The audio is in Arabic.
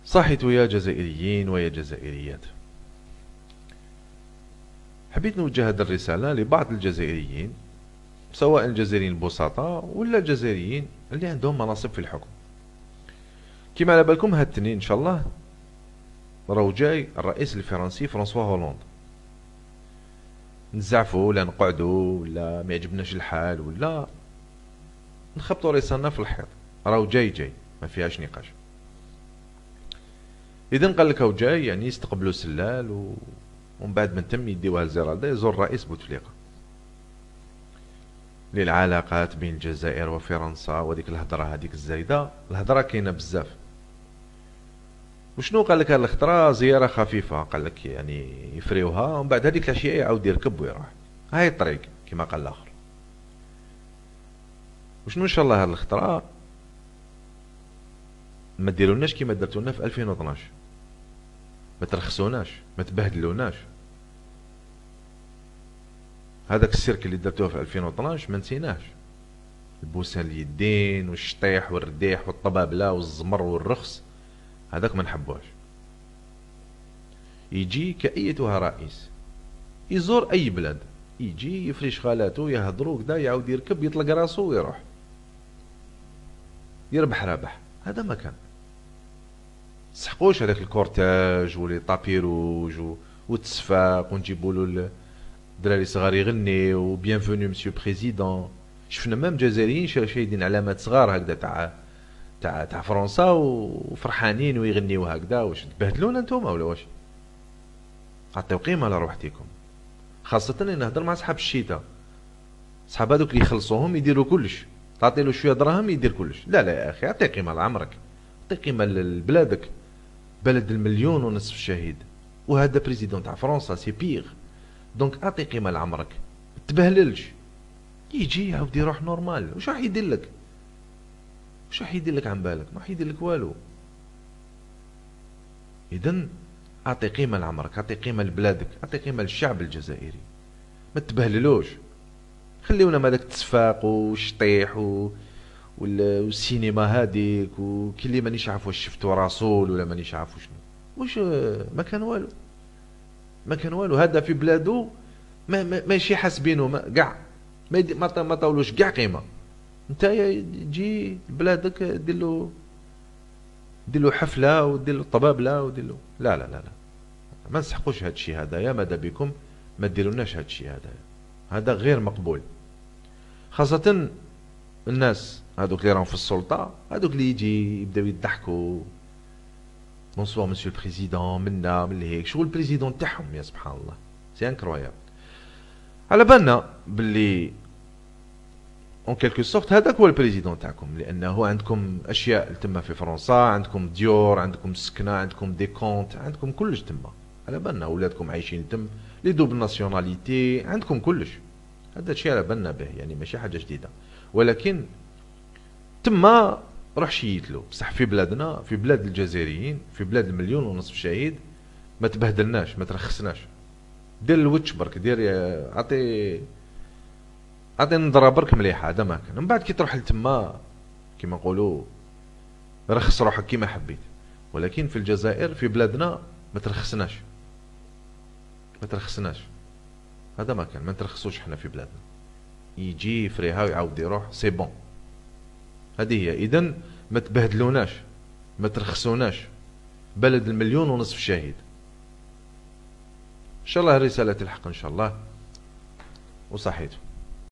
صحيت يا جزائريين ويا جزائريات. حبيت نوجه هذه الرسالة لبعض الجزائريين، سواء الجزائريين البسطاء ولا الجزائريين اللي عندهم مناصب في الحكم. كما على بالكم هاد التنين ان شاء الله راهو جاي الرئيس الفرنسي فرانسوا هولوند. نزعفوا ولا نقعدوا ولا ما يعجبناش الحال ولا نخبطوا ريساننا في الحيط، راهو جاي ما فيهاش نقاش. اذا قال لك هو جاي يعني يستقبلوا سلال ومن بعد من تم يديوها لزيرالدا يزور الرئيس بوتفليقه للعلاقات بين الجزائر وفرنسا. وديك الهضره هذيك الزايده، الهضره كاينه بزاف. وشنو قال لك هاد الخطره؟ زياره خفيفه، قال لك يعني يفريوها ومن بعد هذيك العشيه يعاود يركب ويروح. هاي الطريق كما قال الاخر. وشنو ان شاء الله هاد الخطره ما ديرولناش كيما درتولنا في 2012، ما ترخصوناش، ما تبهدلوناش. هذاك السيرك اللي درتوه في 2012 ما نسيناش، البوسه اليدين والشطيح والرديح والطبابله والزمر والرخص، هذاك ما نحبوش. يجي كأيتها رئيس يزور اي بلاد، يجي يفرش خالاته يهضروا كدا، يعاود يركب يطلق راسه ويروح يربح رابح. هذا ما كان تسحقوش هذاك الكورتاج ولي طابيروج والتصفاق ونجيبوا له الدراري صغار يغنيو بيانفوني مسيو بريزيدون. شفنا مام جزائريين شايدين علامات صغار هكذا تاع فرنسا وفرحانين ويغنيو هكذا. واش تبهدلونا نتوما ولا واش؟ عطيو قيمه لروحتكم، خاصه ان نهضر مع صحاب الشتاء، صحاب هذوك اللي يخلصوهم يديروا كلش، تعطي له شويه دراهم يدير كلش. لا يا اخي، عطي قيمه لعمرك، عطي قيمه لبلادك، بلد المليون ونصف شهيد، وهذا بريزيدون تاع فرنسا سي بيغ. دونك اعطي قيمه لعمرك، تبهللش. يجي يعاود يروح نورمال، واش راح يدير لك؟ واش راح يدير لك عن بالك؟ ما راح يدير لك والو. اذا اعطي قيمه لعمرك، اعطي قيمه لبلادك، اعطي قيمه للشعب الجزائري، ما تبهللوش. خليونا ما داك التصفاق والشطيح والسينما هذيك، وكي اللي مانيش عارف واش شفتو رسول ولا مانيش عارف شنو. واش ما كان والو، ما كان والو. هذا في بلادو ماشي حاسبينه كاع، ما طاولوش كاع قيمه. نتايا تجي لبلادك دير له حفله ودير له طبابله ودير له. لا لا لا لا، ما نسحقوش هذا الشيء هذايا. ماذا بكم ما ديرولناش هذا الشيء هذايا، هذا غير مقبول. خاصه الناس هذوك اللي راهم في السلطه، هذوك اللي يجي يبداو يضحكوا بونسوار مسيو البريزيدون منا من هيك، شغل البريزيدون تاعهم يا سبحان الله، سي انكرويابل. على بالنا باللي اون كيلكو سورت هذاك هو البريزيدون تاعكم، لانه عندكم اشياء تما في فرنسا، عندكم ديور، عندكم سكنه، عندكم دي كونت، عندكم كلش تما. على بالنا ولادكم عايشين تم لي دوبل ناسيوناليتي، عندكم كلش. هذا الشيء على بالنا به، يعني ماشي حاجه جديده. ولكن تما روح شيتلو بصح في بلادنا، في بلاد الجزائريين، في بلاد المليون ونصف شهيد، ما تبهدلناش، ما ترخصناش. دير الوتش برك، دير عطي نظره برك مليحه. هذا ما كان. من بعد كي تروح لتما كيما نقولوا رخص روحك كيما حبيت. ولكن في الجزائر في بلادنا ما ترخصناش، ما ترخصناش. هذا ما كان، ما نترخصوش حنا في بلادنا. يجي يفريها ويعاود يروح، سي بون. هذه هي. اذا ما تبهدلوناش، ما ترخصوناش، بلد المليون ونصف شهيد. ان شاء الله الرساله تلحق ان شاء الله. وصحيت.